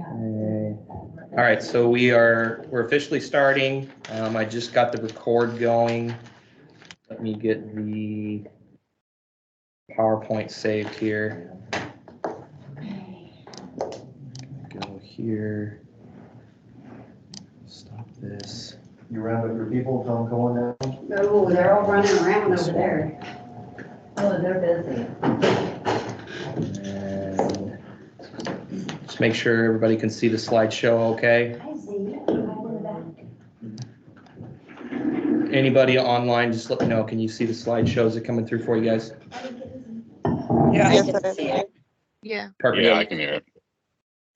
Okay. All right, so we're officially starting. I just got the record going. Let me get the PowerPoint saved here. Go here. Stop this. You round up your people, tell them come on down? No, they're all running around over there. Oh, they're busy. And just make sure everybody can see the slideshow okay. I see you. In the back. Anybody online, just let me know. Can you see the slideshows that coming through for you guys? Yeah. I can see it. Yeah. Perfect. Yeah, I can hear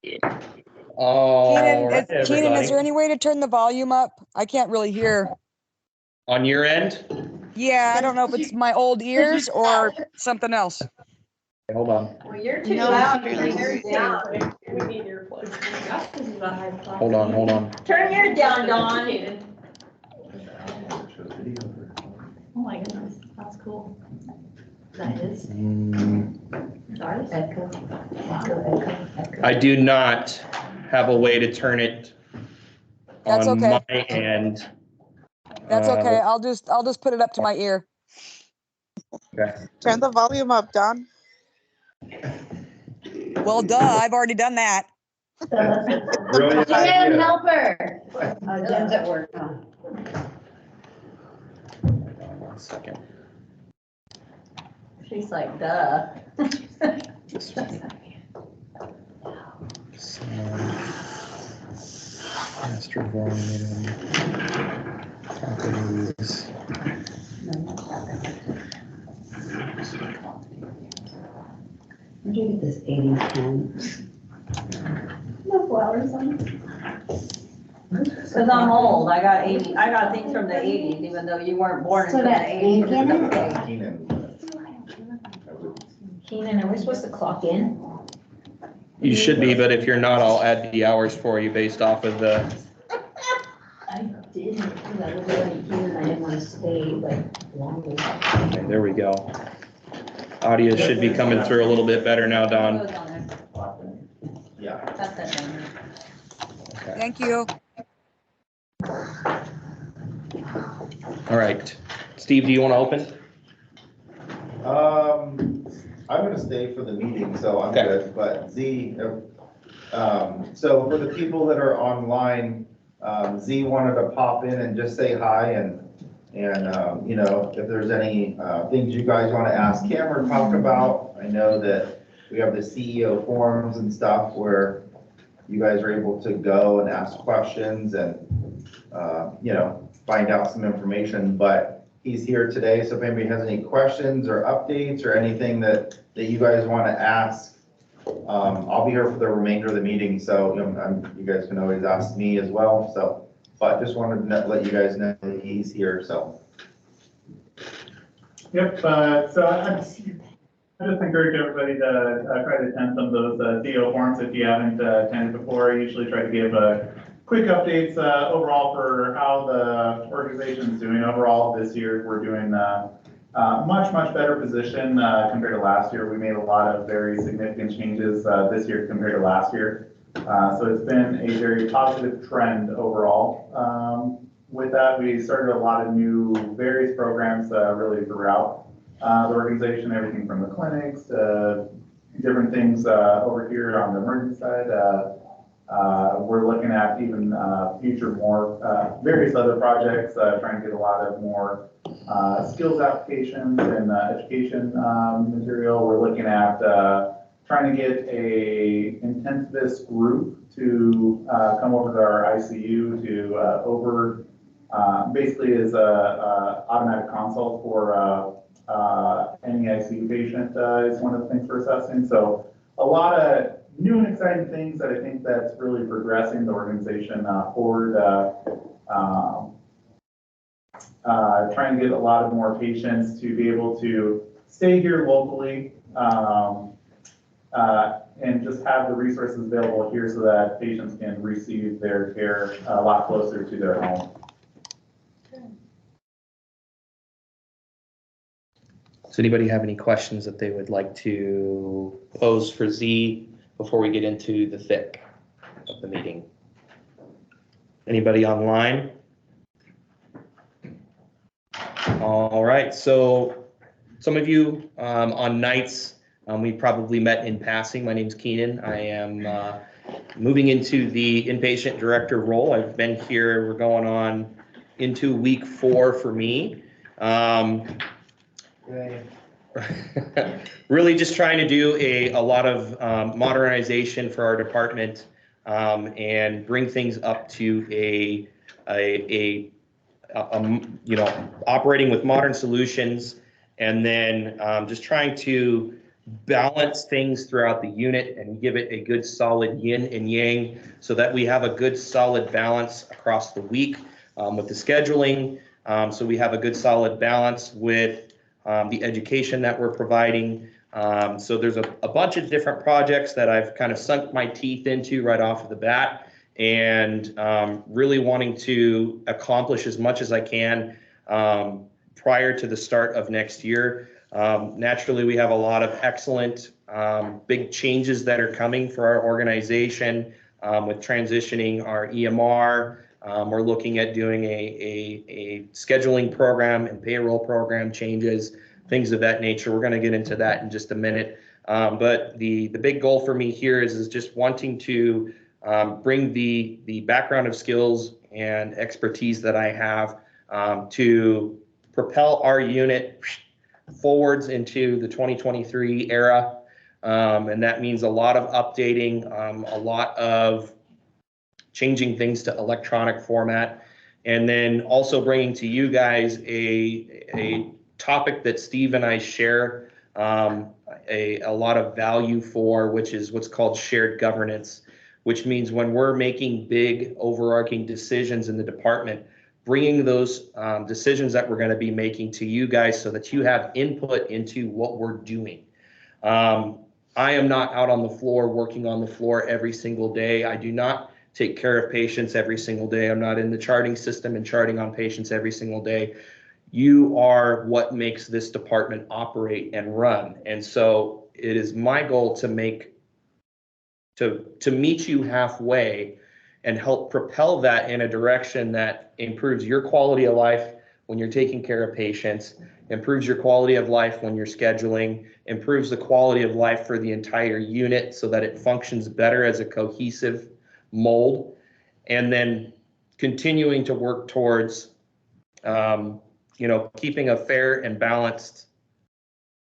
it. All right, Keenan, is everybody. there any way to turn the volume up? I can't really hear. On your end? Yeah, I don't know if it's my old ears or something else. Okay, hold on. Well, you're too No, loud. it's barely Turn yours down. We need earplugs. Hold on. Turn yours down, Dawn. Oh my goodness, that's cool. That is. Sorry, echo. Echo. I do not have a way to turn it That's on okay. my end. That's okay. I'll just put it up to my ear. Okay. Turn the volume up, Don. Well, duh, I've already done that. Brilliant Jim, idea. help her. Jim's at work, huh? Hold on 1 second. She's like, duh. This one. Master volume. Properties. Where'd you get this 80s pen? No flowers on it. Cause I'm old, I got things from the 80s, even though you weren't born So until the that's 80s. ink in it? Keenan, are we supposed to clock in? You should be, but if you're not, I'll add the hours for you based off of the. I didn't, because I was already here and I didn't want to stay like longer. Okay, there we go. Audio should be coming through a little bit better now, Don. Yeah. Got that down there. Okay. Thank you. All right. Steve, do you want to open? I'm gonna stay for the meeting, so I'm Okay. good, but so for the people that are online, Z wanted to pop in and just say hi and, you know, if there's any, things you guys want to ask him or talk about. I know that we have the CEO forums and stuff where you guys are able to go and ask questions and, you know, find out some information, but he's here today, so if anybody has any questions or updates or anything that you guys want to ask, I'll be here for the remainder of the meeting, so you know, you guys can always ask me as well, so, but just wanted to let you guys know that he's here, so. Yep, so I just encourage everybody to try to attend some of those CEO forums if you haven't attended before. I usually try to give quick updates overall for how the organization's doing. Overall, this year we're doing much better position compared to last year. We made a lot of very significant changes this year compared to last year. So it's been a very positive trend overall. With that, we started a lot of new various programs really throughout the organization, everything from the clinics to different things over here on the emergency side. We're looking at even future more various other projects, trying to get a lot of more skills applications and education material. We're looking at trying to get a intensivist group to come over to our ICU to basically as a automatic consult for any ICU patient is one of the things we're assessing. So a lot of new and exciting things that I think that's really progressing the organization forward. Trying to get a lot of more patients to be able to stay here locally and just have the resources available here so that patients can receive their care a lot closer to their home. Does anybody have any questions that they would like to pose for Z before we get into the thick? of the meeting. Anybody online? All right, so some of you on nights, we probably met in passing. My name's Keenan. I am moving into the inpatient director role. I've been here, we're going on into week 4 for me. Really just trying to do a lot of modernization for our department and bring things up to a you know, operating with modern solutions, and then just trying to balance things throughout the unit and give it a good solid yin and yang so that we have a good solid balance across the week with the scheduling. So we have a good solid balance with the education that we're providing. So there's a bunch of different projects that I've kind of sunk my teeth into right off of the bat, and really wanting to accomplish as much as I can prior to the start of next year. Naturally, we have a lot of excellent big changes that are coming for our organization with transitioning our EMR. We're looking at doing a scheduling program and payroll program changes, things of that nature. We're going to get into that in just a minute. But the big goal for me here is just wanting to bring the background of skills and expertise that I have to propel our unit forwards into the 2023 era. And that means a lot of updating, a lot of changing things to electronic format, and then also bringing to you guys a topic that Steve and I share a lot of value for, which is what's called shared governance, which means when we're making big overarching decisions in the department, bringing those decisions that we're going to be making to you guys so that you have input into what we're doing. I am not out on the floor working on the floor every single day. I do not take care of patients every single day. I'm not in the charting system and charting on patients every single day. You are what makes this department operate and run. And so it is my goal to meet you halfway and help propel that in a direction that improves your quality of life when you're taking care of patients, improves your quality of life when you're scheduling, improves the quality of life for the entire unit so that it functions better as a cohesive mold, and then continuing to work towards you know, keeping a fair and balanced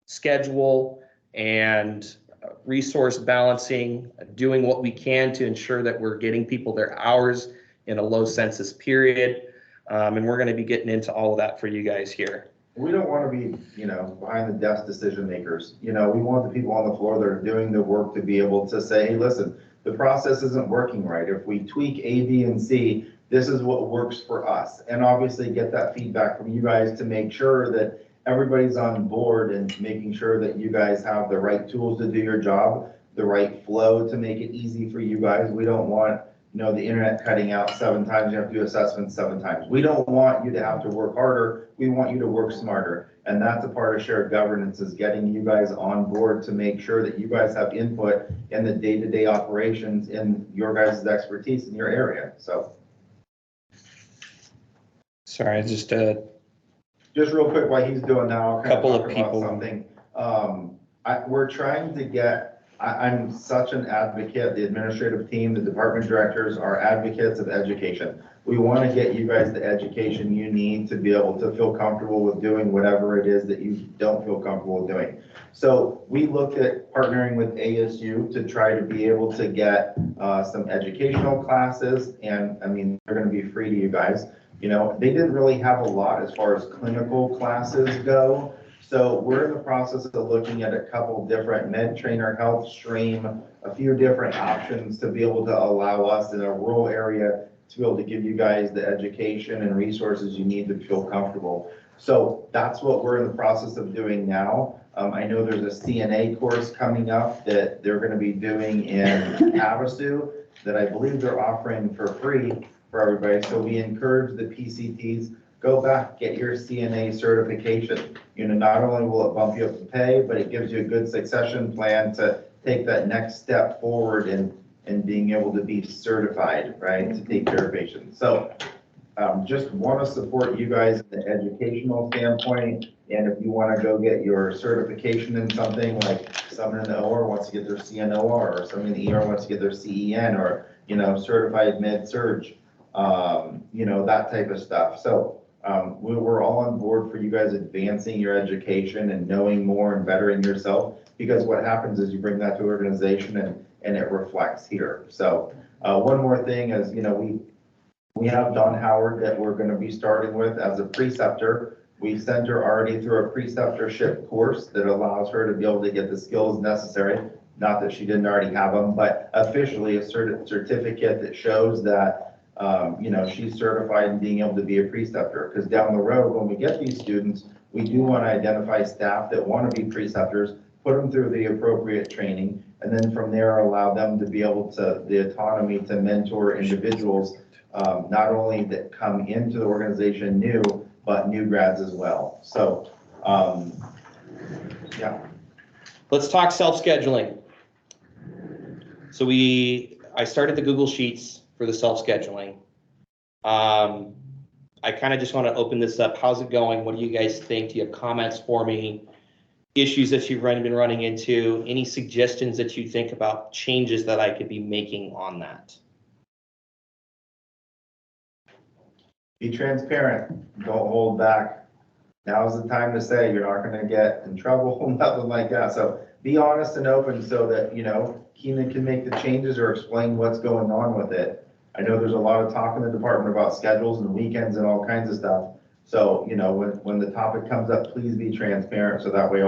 schedule and resource balancing, doing what we can to ensure that we're getting people their hours in a low census period. And we're going to be getting into all of that for you guys here. We don't want to be, you know, behind the desk decision makers. You know, we want the people on the floor that are doing the work to be able to say, hey, listen, the process isn't working right. If we tweak A, B, and C, this is what works for us. And obviously get that feedback from you guys to make sure that everybody's on board and making sure that you guys have the right tools to do your job, the right flow to make it easy for you guys. We don't want, you know, the internet cutting out 7 times, you have to do assessments 7 times. We don't want you to have to work harder. We want you to work smarter. And that's a part of shared governance, is getting you guys on board to make sure that you guys have input in the day-to-day operations in your guys' expertise in your area. So. Sorry, just real quick, while he's doing that, I'll couple of talk people. about something. We're trying to get, I'm such an advocate, the administrative team, the department directors are advocates of education. We want to get you guys the education you need to be able to feel comfortable with doing whatever it is that you don't feel comfortable with doing. So we looked at partnering with ASU to try to be able to get some educational classes, and I mean, they're going to be free to you guys. You know, they didn't really have a lot as far as clinical classes go. So we're in the process of looking at a couple different med trainer, health stream, a few different options to be able to allow us in a rural area to be able to give you guys the education and resources you need to feel comfortable. So that's what we're in the process of doing now. I know there's a CNA course coming up that they're going to be doing in Havasu that I believe they're offering for free for everybody. So we encourage the PCTs, go back, get your CNA certification. You know, not only will it bump you up to pay, but it gives you a good succession plan to take that next step forward and and being able to be certified, right, to take care of patients. So just want to support you guys in the educational standpoint. And if you want to go get your certification in something, like someone in the OR wants to get their CNOR, or someone in the ER wants to get their CEN, or, you know, certified med surg, you know, that type of stuff. So we're all on board for you guys advancing your education and knowing more and bettering yourself, because what happens is you bring that to organization and it reflects here. So one more thing is, you know, we have Dawn Howard that we're going to be starting with as a preceptor. We sent her already through a preceptorship course that allows her to be able to get the skills necessary. Not that she didn't already have them, but officially a certificate that shows that, you know, she's certified in being able to be a preceptor. Because down the road, when we get these students, we do want to identify staff that want to be preceptors, put them through the appropriate training, and then from there allow them to be able to, the autonomy to mentor individuals, not only that come into the organization new, but new grads as well. So, yeah. Let's talk self-scheduling. So I started the Google Sheets for the self-scheduling. I kind of just want to open this up. How's it going? What do you guys think? Do you have comments for me? Issues that you've been running into? Any suggestions that you think about changes that I could be making on that? Be transparent, don't hold back. Now's the time to say you're not gonna get in trouble, nothing like that. So be honest and open so that, you know, Keenan can make the changes or explain what's going on with it. I know there's a lot of talk in the department about schedules and weekends and all kinds of stuff. So, you know, when the topic comes up, please be transparent so that way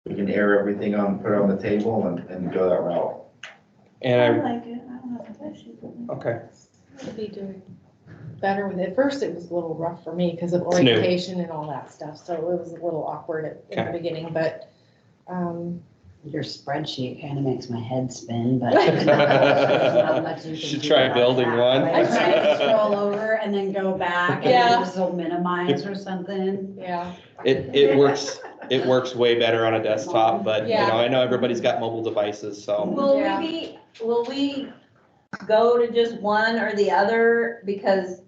we can air everything on, put it on the table and go that route. And I like it, I don't have an issue with it. okay. We'll be doing better with it. First, it was a little rough for me because of It's new. orientation and all that stuff, so it was a little awkward in the beginning, but, Your spreadsheet kind of makes my head spin, but not much you can Should do try about building that. one. Like, try to scroll over and then go back and Yeah. then just go minimize or something. yeah. It works way better on a desktop, but you Yeah. know, I know everybody's got mobile devices, so. Will we go to just one or the other? Because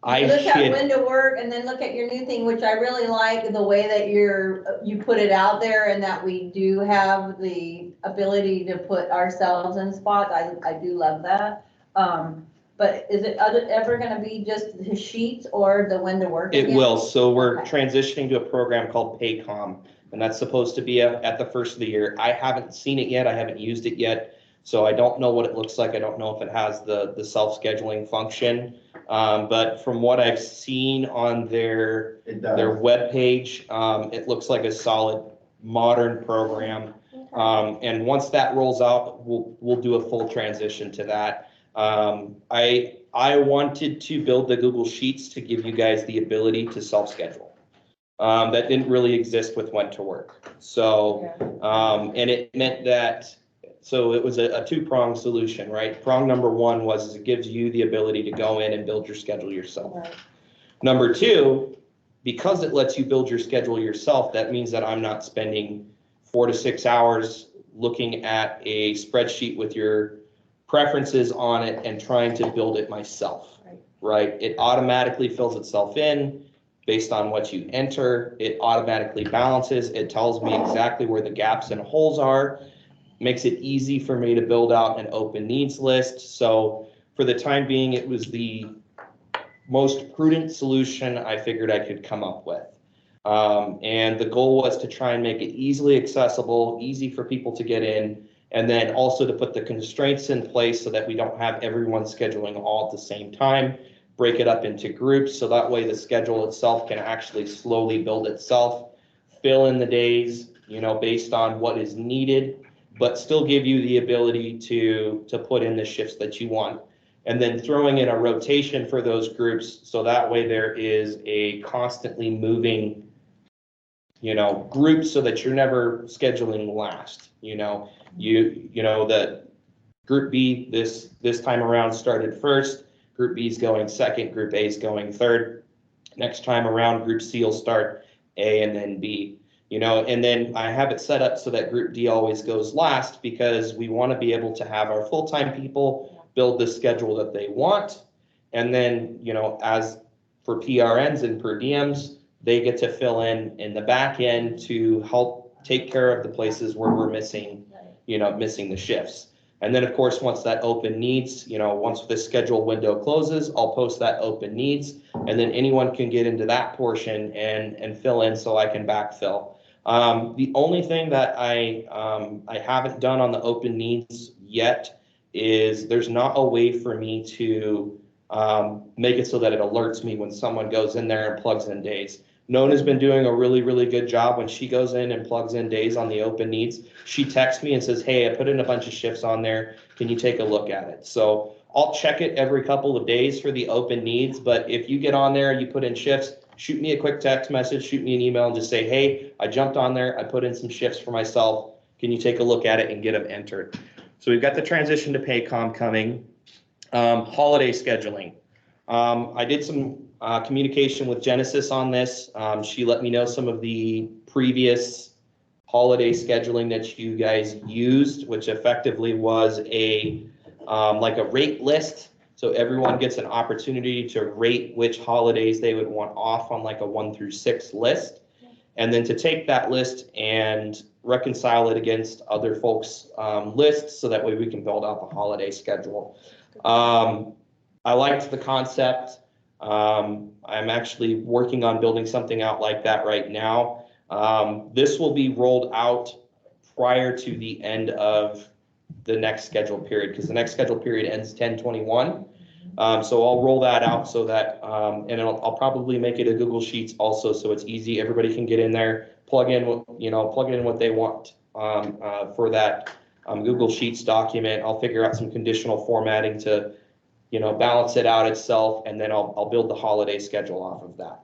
I look at should, window work and then look at your new thing, which I really like the way that you put it out there and that we do have the ability to put ourselves in spots. I do love that. But is it ever gonna be just the sheets or the window work? it again? will. So we're Okay. transitioning to a program called Paycom, and that's supposed to be at the first of the year. I haven't seen it yet. I haven't used it yet. So I don't know what it looks like. I don't know if it has the self-scheduling function. But from what I've seen on their It does. webpage, it looks like a solid modern program. And once that rolls out, we'll do a full transition to that. I wanted to build the Google Sheets to give you guys the ability to self-schedule. That didn't really exist with Went to Work. So, and it meant that, so it was a two-pronged solution, right? Prong number one was it gives you the ability to go in and build your schedule yourself. Right. Number two, because it lets you build your schedule yourself, that means that I'm not spending 4 to 6 hours looking at a spreadsheet with your preferences on it and trying to build it myself, right? It automatically fills itself in based on what you enter. It automatically balances. It tells me exactly where the gaps and holes are. Makes it easy for me to build out an open needs list. So for the time being, it was the most prudent solution I figured I could come up with. And the goal was to try and make it easily accessible, easy for people to get in, and then also to put the constraints in place so that we don't have everyone scheduling all at the same time, break it up into groups, so that way the schedule itself can actually slowly build itself, fill in the days, you know, based on what is needed, but still give you the ability to put in the shifts that you want. And then throwing in a rotation for those groups, so that way there is a constantly moving, you know, group so that you're never scheduling last. You know, you know that group B this time around started first, group B is going second, group A is going third. Next time around, group C will start A and then B. you know, and then I have it set up so that group D always goes last because we want to be able to have our full-time people build the schedule that they want. And then, you know, as for PRNs and per diems, they get to fill in the back end to help take care of the places where we're missing, you know, missing the shifts. And then of course, once that open needs, you know, once this schedule window closes, I'll post that open needs, and then anyone can get into that portion and fill in so I can backfill. The only thing that I haven't done on the open needs yet is there's not a way for me to make it so that it alerts me when someone goes in there and plugs in days. Nona's been doing a really, really good job when she goes in and plugs in days on the open needs. She texts me and says, hey, I put in a bunch of shifts on there. Can you take a look at it? So I'll check it every couple of days for the open needs. But if you get on there, you put in shifts, shoot me a quick text message, shoot me an email and just say, hey, I jumped on there. I put in some shifts for myself. Can you take a look at it and get them entered? So we've got the transition to Paycom coming. Holiday scheduling. I did some communication with Genesis on this. She let me know some of the previous holiday scheduling that you guys used, which effectively was a like a rate list. So everyone gets an opportunity to rate which holidays they would want off on like a 1 through 6 list. And then to take that list and reconcile it against other folks' lists so that way we can build out the holiday schedule. I liked the concept. I'm actually working on building something out like that right now. This will be rolled out prior to the end of the next schedule period because the next schedule period ends 10/21. So I'll roll that out so that, and I'll probably make it a Google Sheets also so it's easy. Everybody can get in there, plug in what they want for that Google Sheets document. I'll figure out some conditional formatting to, you know, balance it out itself, and then I'll build the holiday schedule off of that.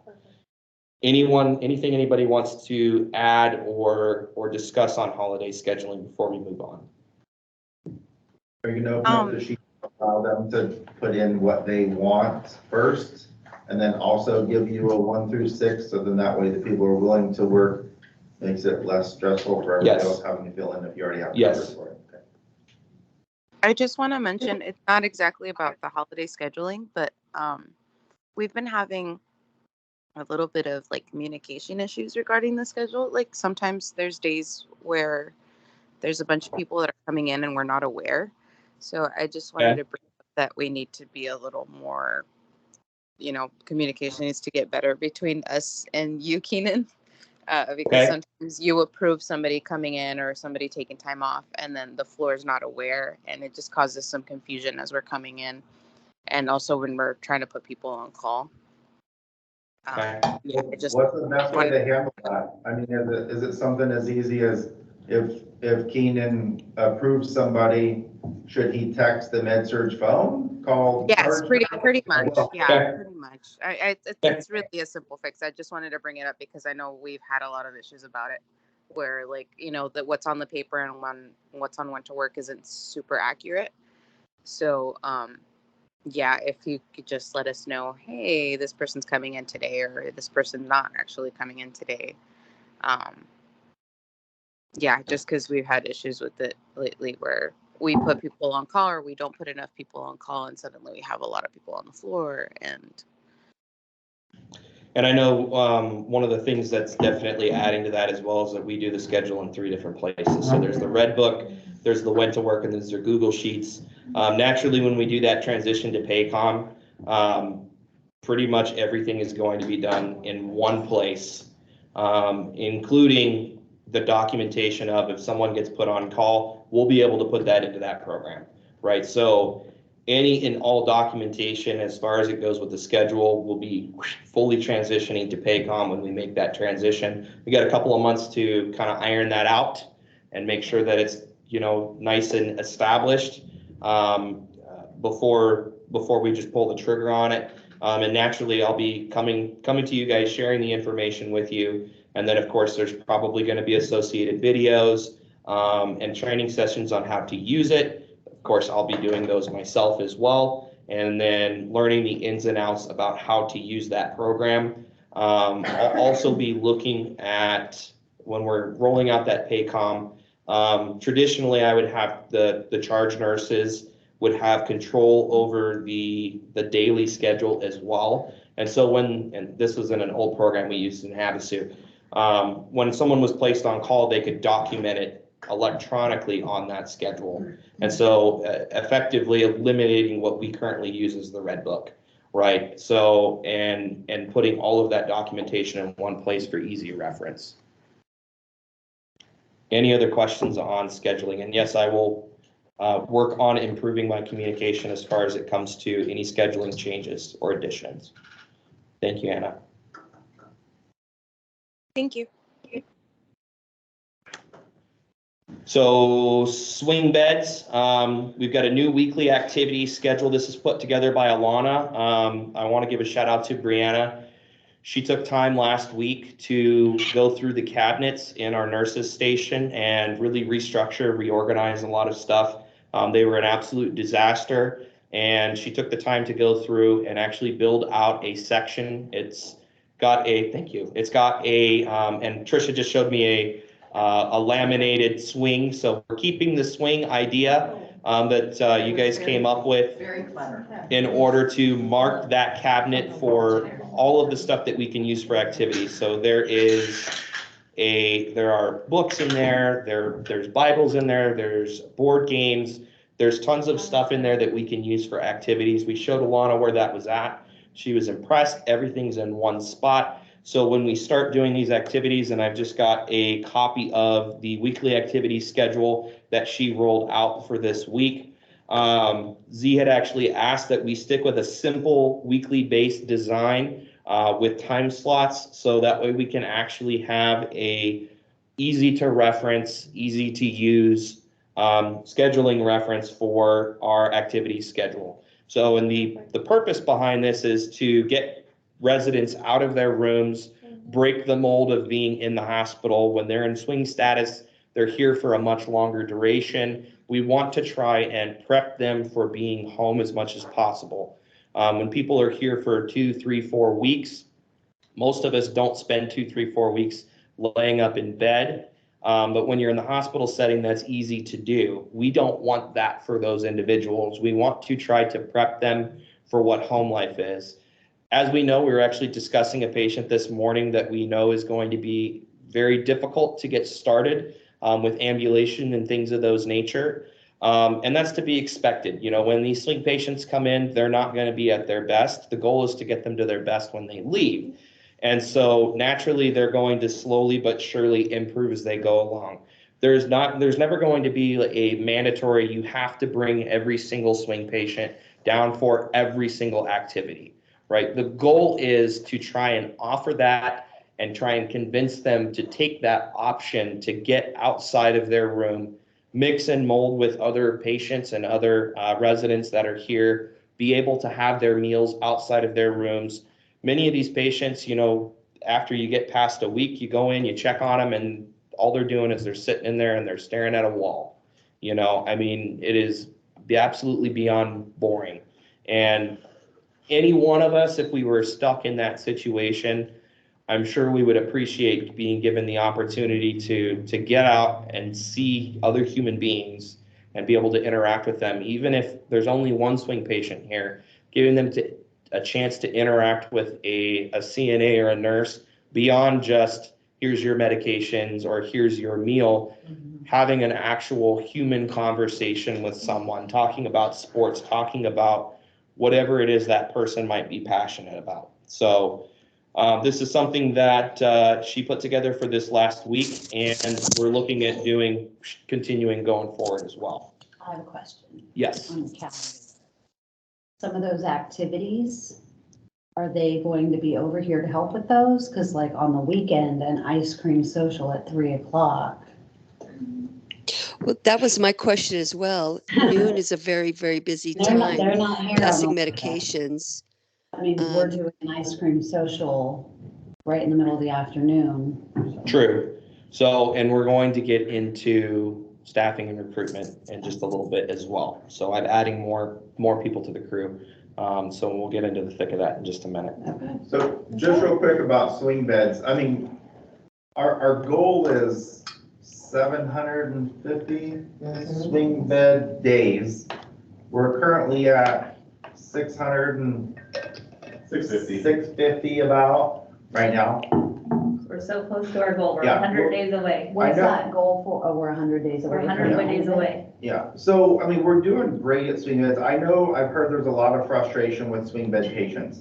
Anything anybody wants to add or discuss on holiday scheduling before we move on? Are you gonna open up the sheet, allow them to put in what they want first, and then also give you a 1 through 6, so then that way the people are willing to work, makes it less stressful for everybody Yes. else having to fill in if you already have Yes. numbers for it. Okay. I just want to mention it's not exactly about the holiday scheduling, but we've been having a little bit of like communication issues regarding the schedule. Like sometimes there's days where there's a bunch of people that are coming in and we're not aware. So I just wanted to bring up that we need to be a little more, you know, communication needs to get better between us and you, Keenan. Because sometimes you approve somebody coming in or somebody taking time off and then the floor is not aware and it just causes some confusion as we're coming in and also when we're trying to put people on call. What's the best way to handle that? I mean, is it something as easy as if Keenan approves somebody, should he text the med-surg phone, call? Yes, pretty much. Yeah, Okay. pretty much. It's really a simple fix. I just wanted to bring it up because I know we've had a lot of issues about it where like, you know, that what's on the paper and what's on Went to Work isn't super accurate. So, yeah, if you could just let us know, hey, this person's coming in today or this person's not actually coming in today. Yeah, just because we've had issues with it lately where we put people on call or we don't put enough people on call and suddenly we have a lot of people on the floor. And I know one of the things that's definitely adding to that as well is that we do the schedule in 3 different places. So there's the Red Book, there's the Went to Work, and there's their Google Sheets. Naturally, when we do that transition to Paycom, pretty much everything is going to be done in one place, including the documentation of if someone gets put on call, we'll be able to put that into that program, right? So any and all documentation as far as it goes with the schedule will be fully transitioning to Paycom when we make that transition. We got a couple of months to kind of iron that out and make sure that it's, you know, nice and established before we just pull the trigger on it. And naturally, I'll be coming to you guys, sharing the information with you. And then, of course, there's probably going to be associated videos and training sessions on how to use it. Of course, I'll be doing those myself as well. And then learning the ins and outs about how to use that program. I'll also be looking at we're rolling out that PAYCOM, traditionally I would have the charge nurses would have control over the daily schedule as well. And so and this was in an old program we used in Havasu, when someone was placed on call, they could document it electronically on that schedule. And so effectively eliminating what we currently use as the Red Book, right? So, and putting all of that documentation in one place for easy reference. Any other questions on scheduling? And yes, I will work on improving my communication as far as it comes to any scheduling changes or additions. Thank you, Anna. Thank you. So swing beds, we've got a new weekly activity schedule. This is put together by Alana. I want to give a shout out to Brianna. She took time last week to go through the cabinets in our nurses station and really restructure, reorganize a lot of stuff. They were an absolute disaster, and she took the time to go through and actually build out a section. It's got a, thank you. It's got a, and Trisha just showed me a laminated swing. So we're keeping the swing idea that you guys came up with in order to mark that cabinet for all of the stuff that we can use for activities. So there are books in there, there's Bibles in there, there's board games, there's tons of stuff in there that we can use for activities. We showed Alana where that was at. She was impressed. Everything's in one spot. So when we start doing these activities, and I've just got a copy of the weekly activity schedule that she rolled out for this week. Z had actually asked that we stick with a simple weekly based design with time slots, so that way we can actually have a easy to reference, easy to use scheduling reference for our activity schedule. So, and the purpose behind this is to get residents out of their rooms, break the mold of being in the hospital. When they're in swing status, they're here for a much longer duration. We want to try and prep them for being home as much as possible. When people are here for 2, 3, 4 weeks, most of us don't spend 2, 3, 4 weeks laying up in bed. But when you're in the hospital setting, that's easy to do. We don't want that for those individuals. We want to try to prep them for what home life is. As we know, we were actually discussing a patient this morning that we know is going to be very difficult to get started with ambulation and things of those nature. And that's to be expected. You know, when these swing patients come in, they're not going to be at their best. The goal is to get them to their best when they leave. And so naturally, they're going to slowly but surely improve as they go along. There's never going to be a mandatory, you have to bring every single swing patient down for every single activity. Right? The goal is to try and offer that and try and convince them to take that option to get outside of their room, mix and mold with other patients and other residents that are here, be able to have their meals outside of their rooms. Many of these patients, you know, after you get past a week, you go in, you check on them, and all they're doing is they're sitting in there and they're staring at a wall. You know, I mean, it is absolutely beyond boring. And any one of us, if we were stuck in that situation, I'm sure we would appreciate being given the opportunity to get out and see other human beings and be able to interact with them. Even if there's only one swing patient here, giving them a chance to interact with a CNA or a nurse beyond just here's your medications or here's your meal, having an actual human conversation with someone, talking about sports, talking about whatever it is that person might be passionate about. So this is something that she put together for this last week, and we're looking at continuing going forward as well. I have a question. Yes. On the calendar. Some of those activities, are they going to be over here to help with those? Because like on the weekend, an ice cream social at 3 o'clock. Well, that was my question as well. Noon is a very, very busy They're time. not here. Passing on the medications. I mean, we're doing an ice cream social right in the middle of the afternoon. True. So, and we're going to get into staffing and recruitment in just a little bit as well. So I'm adding more people to the crew. So we'll get into the thick of that in just a minute. Okay. So just real quick about swing beds. I mean, Our goal is 750 swing bed days. We're currently at 600 and 650. 650 about right now. We're so close to our goal. We're Yeah, 100 days away. What's know. that goal for? Oh, we're 100 days away. We're from 100 the days end of it? away. Yeah, so, I mean, we're doing great at swing beds. I know, I've heard there's a lot of frustration with swing bed patients.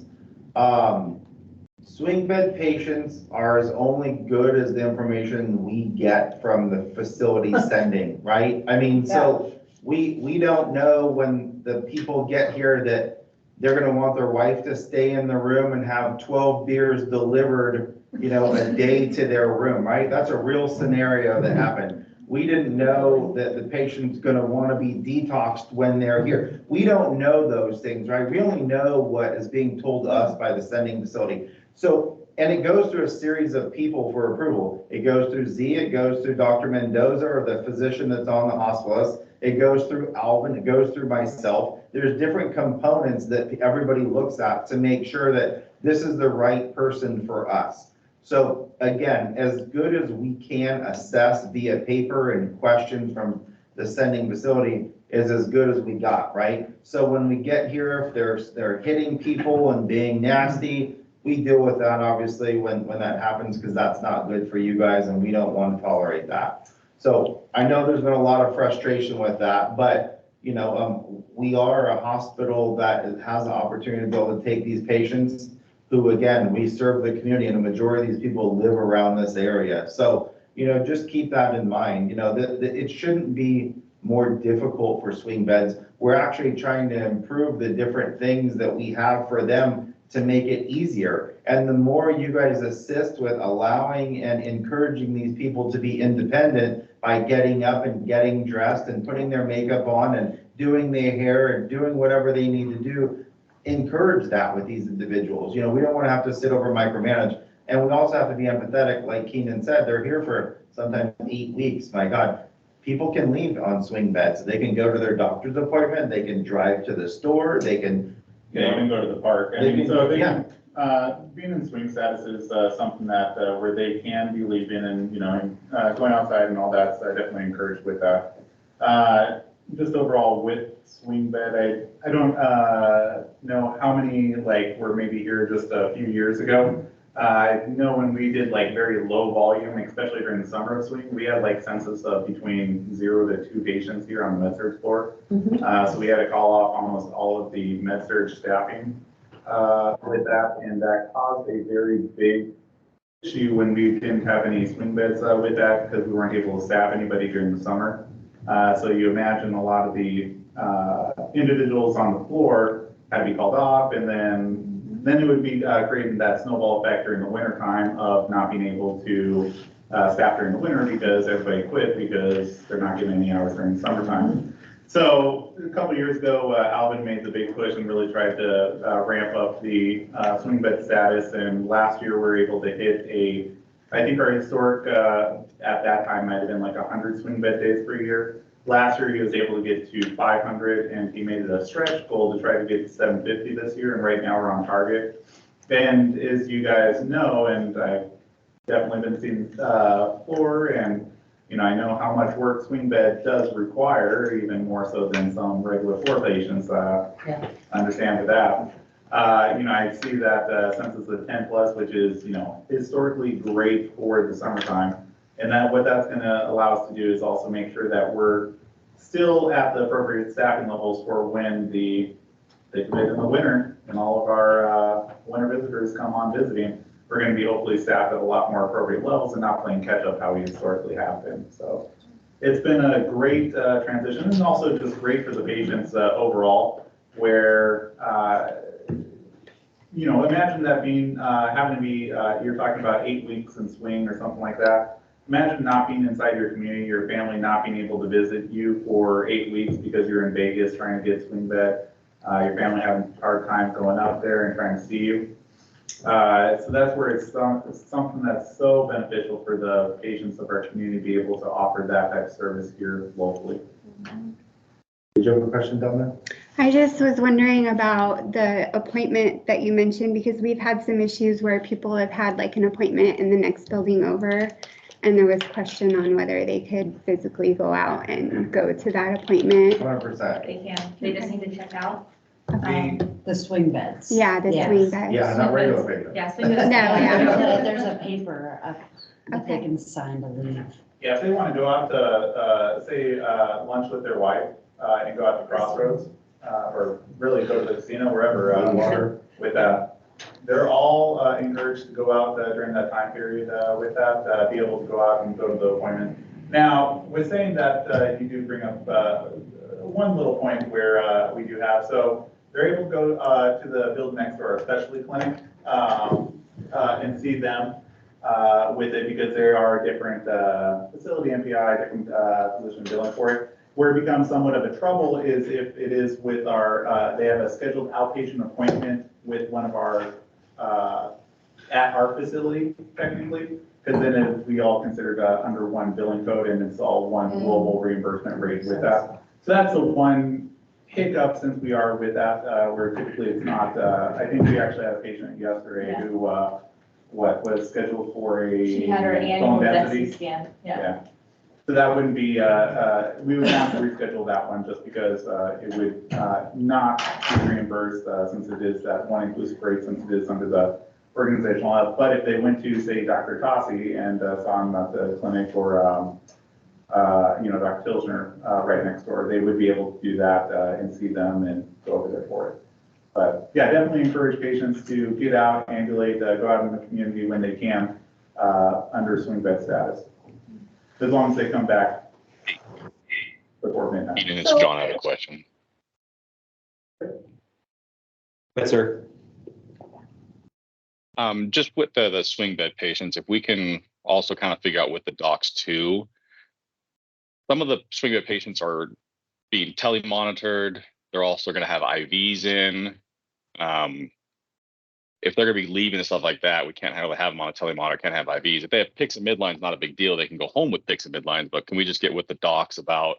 Swing bed patients are as only good as the information we get from the facility sending, right? I mean, so we don't know when the people get here that they're gonna want their wife to stay in the room and have 12 beers delivered, you know, a day to their room, right? That's a real scenario that happened. We didn't know that the patient's gonna wanna be detoxed when they're here. We don't know those things, right? We only know what is being told to us by the sending facility. So, and it goes through a series of people for approval. It goes through Z, it goes through Dr. Mendoza or the physician that's on the hospitalist. It goes through Alvin, it goes through myself. There's different components that everybody looks at to make sure that this is the right person for us. So again, as good as we can assess via paper and questions from the sending facility is as good as we got, right? So when we get here, if they're hitting people and being nasty, we deal with that obviously when that happens, because that's not good for you guys and we don't want to tolerate that. So I know there's been a lot of frustration with that, but you know, we are a hospital that has the opportunity to be able to take these patients who, again, we serve the community and a majority of these people live around this area. So, you know, just keep that in mind, you know, that it shouldn't be more difficult for swing beds. We're actually trying to improve the different things that we have for them to make it easier. And the more you guys assist with allowing and encouraging these people to be independent by getting up and getting dressed and putting their makeup on and doing their hair and doing whatever they need to do, encourage that with these individuals. You know, we don't want to have to sit over micromanage. And we also have to be empathetic, like Keenan said, they're here for sometimes 8 weeks. My God, people can leave on swing beds. They can go to their doctor's appointment, they can drive to the store, they can, you Yeah, know, you can go to the park. I They mean, can- so they yeah. being in swing status is something that where they can be leaving and, you know, going outside and all that, so I definitely encourage with that. Just overall with swing bed, I don't know how many like were maybe here just a few years ago. I know when we did like very low volume, especially during the summer of swing, we had like census of between 0 to 2 patients here on the med-surg floor. So we had to call off almost all of the med-surg staffing with that, and that caused a very big issue when we didn't have any swing beds with that because we weren't able to staff anybody during the summer. So you imagine a lot of the individuals on the floor had to be called off, and then it would be creating that snowball effect during the winter time of not being able to staff during the winter because everybody quit because they're not getting any hours during the summertime. So a couple of years ago, Alvin made the big push and really tried to ramp up the swing bed status. And last year we were able to hit I think our historic at that time might have been like 100 swing bed days per year. Last year he was able to get to 500, and he made it a stretch goal to try to get to 750 this year. And right now we're on target. And as you guys know, and I've definitely been seeing floor, and you know, I know how much work swing bed does require, even more so than some regular floor patients understand with that. You know, I see that census of 10 plus, which is, you know, historically great for the summertime. And that what that's going to allow us to do is also make sure that we're still at the appropriate staffing levels for when they come in the winter and all of our winter visitors come on visiting. We're going to be hopefully staffed at a lot more appropriate levels and not playing catch up how we historically have been. So it's been a great transition, and also just great for the patients overall, where you know, imagine that being having to be you're talking about 8 weeks in swing or something like that. Imagine not being inside your community, your family not being able to visit you for 8 weeks because you're in Vegas trying to get swing bed. Your family having a hard time going out there and trying to see you. So that's where it's something that's so beneficial for the patients of our community to be able to offer that type of service here locally. Did you have a question down there? I just was wondering about the appointment that you mentioned, because we've had some issues where people have had like an appointment in the next building over, and there was question on whether they could physically go out and go to that appointment. 100%. They can, they just need to check out. The swing beds. Yeah, the Yes. swing beds. Yeah, not regular paper. Yeah, swing No, yeah. There's a paper that they Okay. can sign to leave. Yeah, if they want to go out to, say, lunch with their wife, and go out to Crossroads, or really go to the casino, wherever, Water. with that. They're all encouraged to go out during that time period with that, be able to go out and go to the appointment. Now, with saying that, you do bring up one little point where we do have, so they're able to go to the building next to our specialty clinic and see them with it, because there are different facility MPI, different physician billing for it. Where it becomes somewhat of a trouble is if it is with our, they have a scheduled outpatient appointment with one of our, at our facility technically, because then it, we all considered under one billing code and it's all one global reimbursement rate with that. So that's the one hiccup since we are with that, where typically it's not, I think we actually had a patient yesterday who, what was scheduled for a She had her annual bone density. DEXA scan, yeah. So that wouldn't be, we would have to reschedule that one just because it would not be reimbursed since it is that one inclusive rate, since it is under the organizational health. But if they went to, say, Dr. Tossi and saw him at the clinic, or, Dr. Tilshner right next door, they would be able to do that and see them and go over there for it. But yeah, definitely encourage patients to get out, ambulate, go out in the community when they can under swing bed status. As long as they come back before midnight. And it's John, I have a question. Yes, sir. Just with the swing bed patients, if we can also kind of figure out with the docs too, some of the swing bed patients are being telemonitored. They're also going to have IVs in. If they're going to be leaving and stuff like that, we can't have them on a telemonitor, can't have IVs. If they have PICCs and midlines, not a big deal. They can go home with PICCs and midlines, but can we just get with the docs about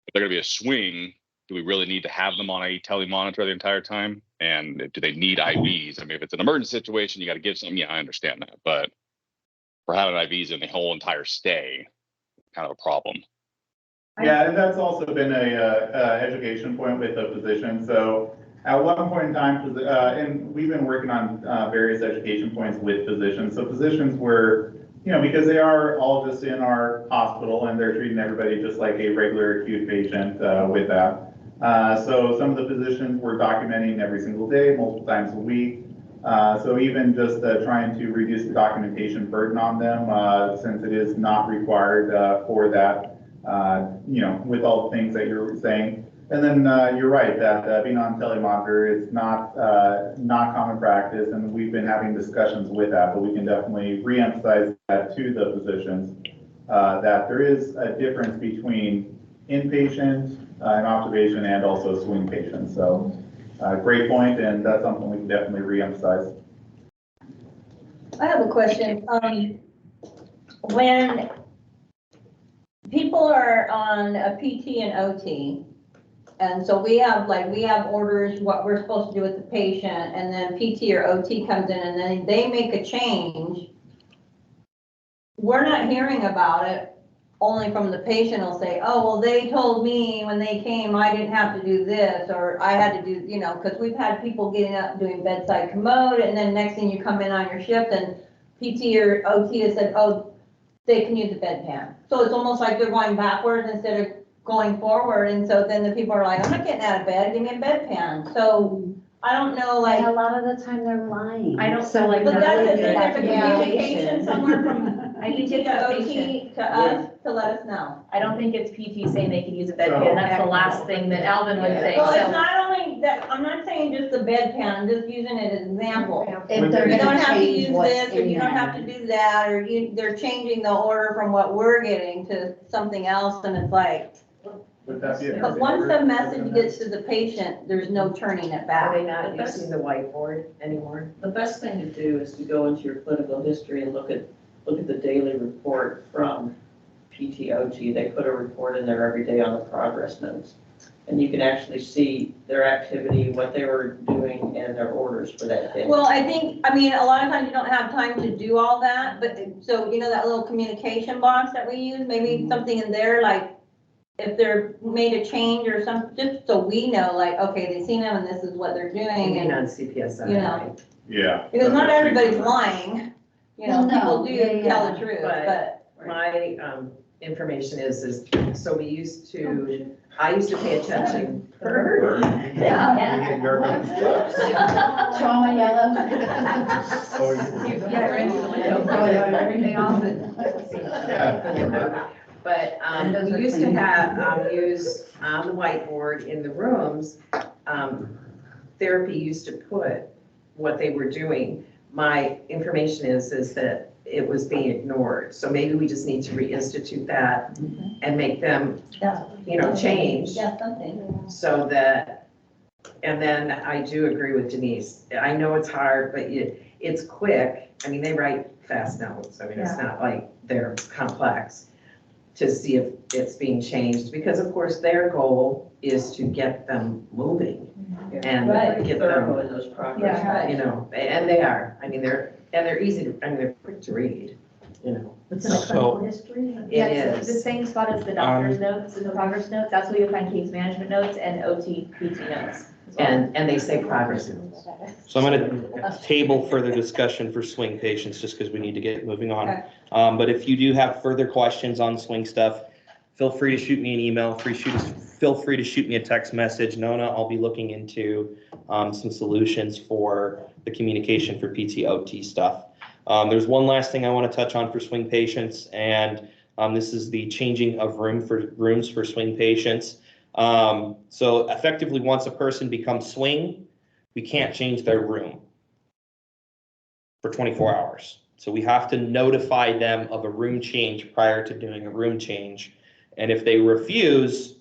if they're going to be a swing, do we really need to have them on a telemonitor the entire time? And do they need IVs? I mean, if it's an emergency situation, you got to give some, yeah, I understand that. But for having IVs in the whole entire stay, kind of a problem. Yeah, and that's also been a education point with the physician. So at one point in time, and we've been working on various education points with physicians. So physicians were, because they are all just in our hospital and they're treating everybody just like a regular acute patient with that. So some of the physicians were documenting every single day, multiple times a week. So even just trying to reduce the documentation burden on them, since it is not required for that, with all the things that you're saying. And then you're right that being on telemonitor is not common practice, and we've been having discussions with that, but we can definitely reemphasize that to the physicians, that there is a difference between inpatient and observation and also swing patients. So great point, and that's something we can definitely reemphasize. I have a question. When people are on a PT and OT, and so we have orders, what we're supposed to do with the patient, and then PT or OT comes in and then they make a change. We're not hearing about it, only from the patient will say, oh, well, they told me when they came, I didn't have to do this, or I had to do, because we've had people getting up doing bedside commode, and then next thing you come in on your shift and PT or OT has said, oh, they can use the bedpan. So it's almost like they're going backwards instead of going forward, and so then the people are like, I'm not getting out of bed, give me a bedpan. So I don't know, like. And a lot of the time they're lying. I don't So feel like. like But that's really if there's a good communication somewhere from I think PT it's to the OT patient. to us to let us know. I don't think it's PT saying they can use a So- bedpan. That's the last thing that Alvin would say. Well, it's So not only that, I'm not saying just the bedpan, I'm just using it as an example. If they're You don't gonna have to change use what's this, or in you don't there. have to do that, or they're changing the order from what we're getting to something else, and it's like, Would that be a- but once the message gets to the patient, there's no turning it Are back. they not using the whiteboard anymore? The best thing to do is to go into your clinical history and look at the daily report from PTOT. They put a report in there every day on the progress notes. And you can actually see their activity, what they were doing, and their orders for that day. Well, I mean, a lot of times you don't have time to do all that, but, so, you know, that little communication box that we use, maybe something in there, like, if they're made a change or something, just so we know, like, okay, they've seen them and this is what they're doing, And and, on CPS, you know. right? Yeah. because not everybody's lying. You know, Well, no, people do yeah, tell yeah. the truth, But but. my information is, so I used to pay attention. Yeah. Trauma yellow. Yeah, right, the window, everything off and. But, we used to have, use on the whiteboard in the rooms, therapy used to put what they were doing. My information is that it was being ignored. So maybe we just need to reinstitute that and make them, change. Yeah, something. So that, and then I do agree with Denise. I know it's hard, but it's quick. I mean, they write fast notes. I mean, it's not like they're complex to see if it's being changed, because of course their goal is to get them moving and Right. get Thorough them, in those progress. Yeah, right. And they are. I mean, they're easy to, they're quick to read, It's in the clinical history. Yeah, It it's the is. same spot as the doctor's notes and the progress notes. That's where you'll find case management notes and OT, PT notes. as well. And they say progress notes. So I'm gonna table further discussion for swing patients, just because we need to get moving on. Okay. But if you do have further questions on swing stuff, feel free to shoot me an email, feel free to shoot me a text message. Nona, I'll be looking into some solutions for the communication for PTOT stuff. There's one last thing I want to touch on for swing patients, and this is the changing of rooms for swing patients. So effectively, once a person becomes swing, we can't change their room for 24 hours. So we have to notify them of a room change prior to doing a room change. And if they refuse,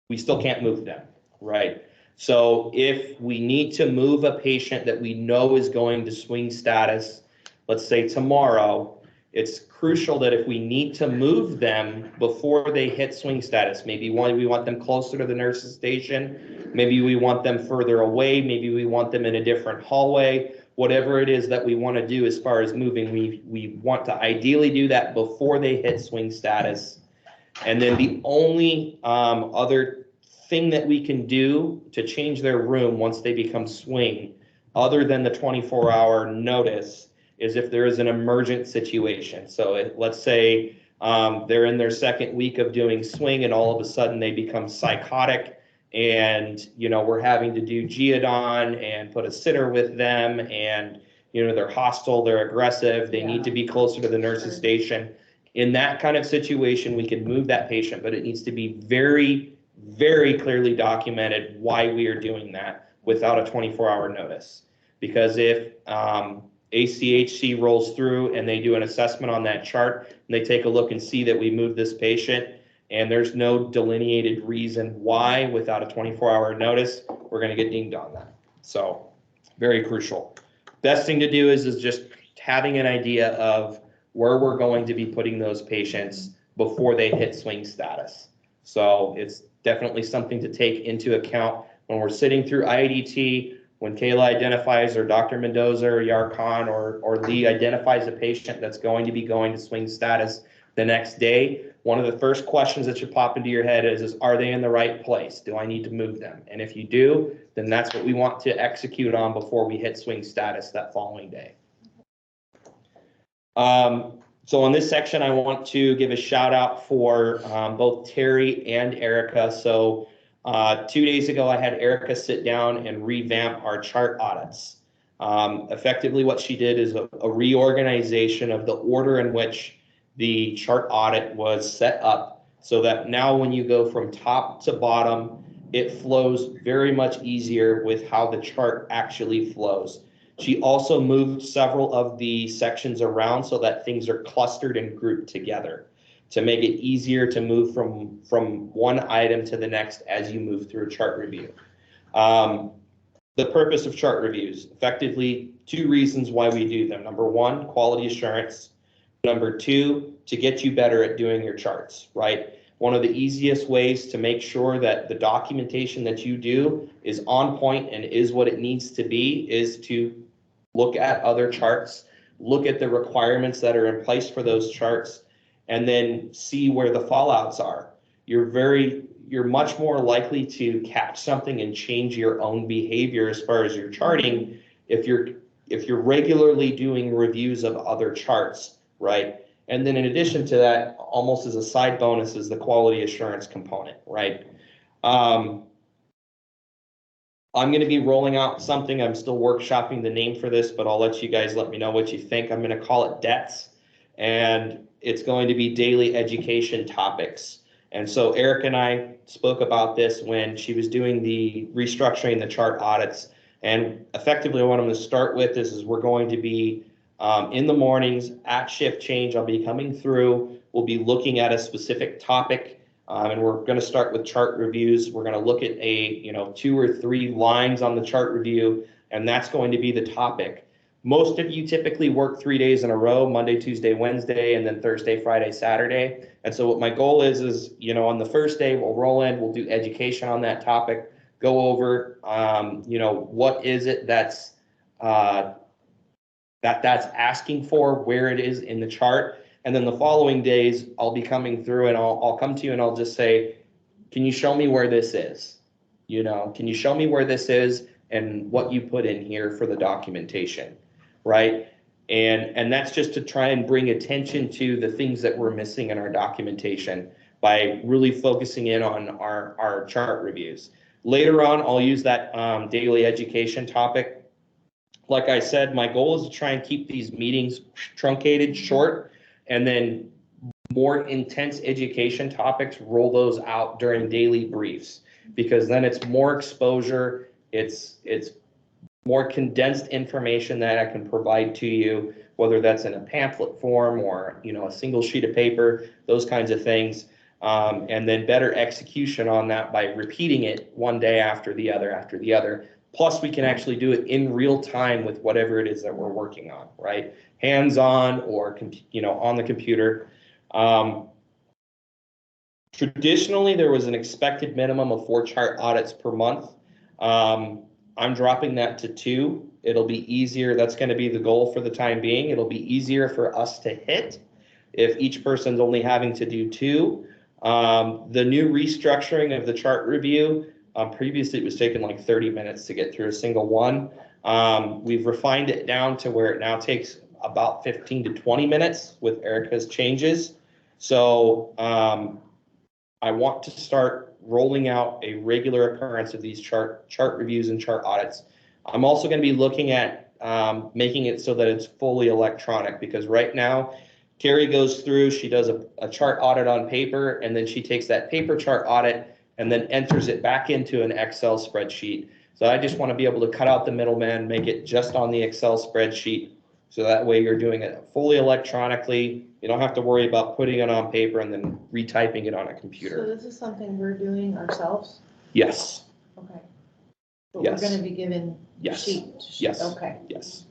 we still can't move them, right? So if we need to move a patient that we know is going to swing status, let's say tomorrow, it's crucial that if we need to move them before they hit swing status, maybe we want them closer to the nurse's station, maybe we want them further away, maybe we want them in a different hallway, whatever it is that we want to do as far as moving, we want to ideally do that before they hit swing status. And then the only other thing that we can do to change their room once they become swing, other than the 24-hour notice, is if there is an emergent situation. So let's say they're in their second week of doing swing and all of a sudden they become psychotic, and we're having to do Geodon and put a sitter with them, and they're hostile, they're aggressive, they need to be closer to the nurse's station. In that kind of situation, we can move that patient, but it needs to be very, very clearly documented why we are doing that without a 24-hour notice. Because if ACHC rolls through and they do an assessment on that chart, and they take a look and see that we moved this patient, and there's no delineated reason why without a 24-hour notice, we're going to get dinged on that. So very crucial. Best thing to do is just having an idea of where we're going to be putting those patients before they hit swing status. So it's definitely something to take into account when we're sitting through IADT, when Kayla identifies, or Dr. Mendoza or Yarkhan or Lee identifies a patient that's going to be going to swing status the next day. One of the first questions that should pop into your head is are they in the right place? Do I need to move them? And if you do, then that's what we want to execute on before we hit swing status that following day. So on this section, I want to give a shout out for both Terry and Erica. So 2 days ago, I had Erica sit down and revamp our chart audits. Effectively, what she did is a reorganization of the order in which the chart audit was set up, so that now when you go from top to bottom, it flows very much easier with how the chart actually flows. She also moved several of the sections around so that things are clustered and grouped together to make it easier to move from one item to the next as you move through a chart review. The purpose of chart reviews, effectively 2 reasons why we do them. Number 1, quality assurance. Number 2, to get you better at doing your charts, right? One of the easiest ways to make sure that the documentation that you do is on point and is what it needs to be is to look at other charts, look at the requirements that are in place for those charts, and then see where the fallouts are. You're much more likely to catch something and change your own behavior as far as your charting if you're regularly doing reviews of other charts, right? And then in addition to that, almost as a side bonus, is the quality assurance component, right? I'm going to be rolling out something. I'm still workshopping the name for this, but I'll let you guys let me know what you think. I'm going to call it DETS, and it's going to be daily education topics. And so Eric and I spoke about this when she was doing the restructuring the chart audits. And effectively what I'm going to start with is we're going to be in the mornings at shift change. I'll be coming through. We'll be looking at a specific topic. And we're going to start with chart reviews. We're going to look at 2 or 3 lines on the chart review, and that's going to be the topic. Most of you typically work 3 days in a row, Monday, Tuesday, Wednesday, and then Thursday, Friday, Saturday. And so what my goal is on the first day, we'll roll in, we'll do education on that topic, go over, what is it that's asking for, where it is in the chart. And then the following days, I'll be coming through and I'll come to you and I'll just say, can you show me where this is? Can you show me where this is and what you put in here for the documentation, right? And that's just to try and bring attention to the things that we're missing in our documentation by really focusing in on our chart reviews. Later on, I'll use that daily education topic. Like I said, my goal is to try and keep these meetings truncated, short, and then more intense education topics, roll those out during daily briefs, because then it's more exposure, it's more condensed information that I can provide to you, whether that's in a pamphlet form or a single sheet of paper, those kinds of things. And then better execution on that by repeating it one day after the other. Plus, we can actually do it in real time with whatever it is that we're working on, right? Hands-on or on the computer. Traditionally, there was an expected minimum of 4 chart audits per month. I'm dropping that to 2. It'll be easier. That's going to be the goal for the time being. It'll be easier for us to hit if each person's only having to do 2. The new restructuring of the chart review, previously it was taking like 30 minutes to get through a single one. We've refined it down to where it now takes about 15 to 20 minutes with Erica's changes. So I want to start rolling out a regular occurrence of these chart reviews and chart audits. I'm also going to be looking at making it so that it's fully electronic, because right now Carrie goes through, she does a chart audit on paper, and then she takes that paper chart audit and then enters it back into an Excel spreadsheet. So I just want to be able to cut out the middleman, make it just on the Excel spreadsheet. So that way you're doing it fully electronically. You don't have to worry about putting it on paper and then retyping it on a computer. So this is something we're doing ourselves? Yes. Okay. But Yes. we're gonna be given Yes. sheet. Yes. Okay. Yes.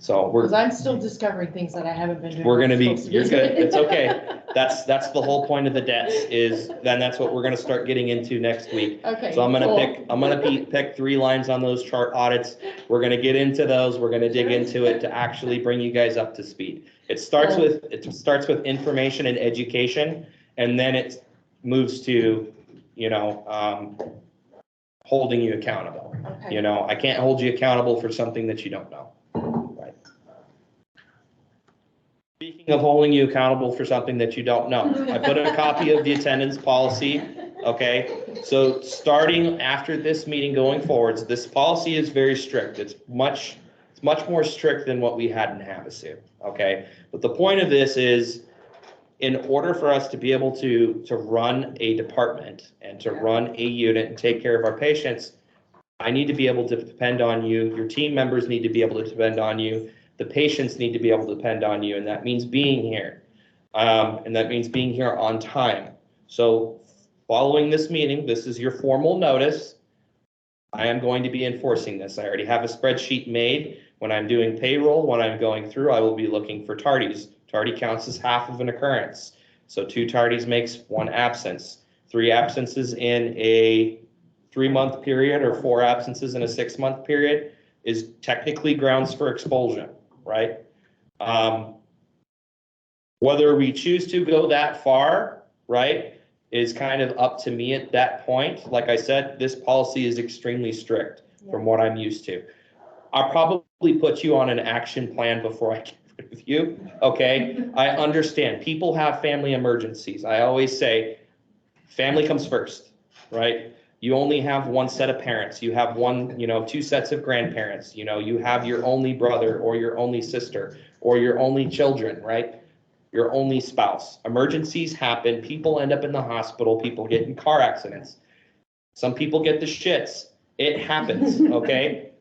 So Because I'm still discovering things that I haven't been doing. we're going to be, what I'm supposed you're be good. doing. It's okay. That's the whole point of the debts is then that's what we're going to start getting into next week. Okay. So I'm going cool. to pick 3 lines on those chart audits. We're going to get into those. We're going to dig into it to actually bring you guys up to speed. It starts with information and education, and then it moves to, holding you accountable. Okay. I can't hold you accountable for something that you don't know. Right. Speaking of holding you accountable for something that you don't know, I put a copy of the attendance policy. Okay, so starting after this meeting going forwards, this policy is very strict. It's much more strict than what we had in Havasu. Okay, but the point of this is, in order for us to be able to run a department and to run a unit and take care of our patients, I need to be able to depend on you. Your team members need to be able to depend on you. The patients need to be able to depend on you, and that means being here. And that means being here on time. So following this meeting, this is your formal notice. I am going to be enforcing this. I already have a spreadsheet made. When I'm doing payroll, when I'm going through, I will be looking for tardies. Tardy counts as half of an occurrence. So 2 tardies makes 1 absence. 3 absences in a 3-month period or 4 absences in a 6-month period is technically grounds for expulsion, right? Whether we choose to go that far, right, is kind of up to me at that point. Like I said, this policy is extremely strict from what I'm used to. I'll probably put you on an action plan before I get rid of you, okay? I understand, people have family emergencies. I always say, family comes first, right? You only have 1 set of parents. You have 2 sets of grandparents. You have your only brother or your only sister or your only children, right? Your only spouse. Emergencies happen. People end up in the hospital. People get in car accidents. Some people get the shits. It happens, okay?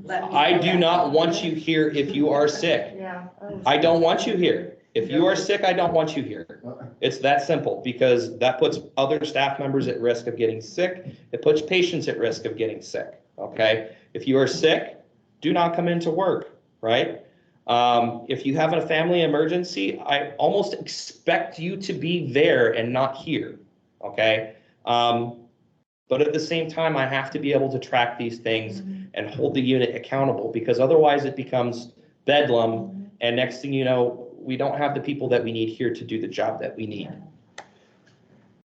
I do not want you here if you are sick. Yeah. I don't want you here. If you are sick, I don't want you here. It's that simple, because that puts other staff members at risk of getting sick. It puts patients at risk of getting sick, okay? If you are sick, do not come into work, right? If you have a family emergency, I almost expect you to be there and not here, okay? But at the same time, I have to be able to track these things and hold the unit accountable, because otherwise it becomes bedlam. And next thing you know, we don't have the people that we need here to do the job that we need.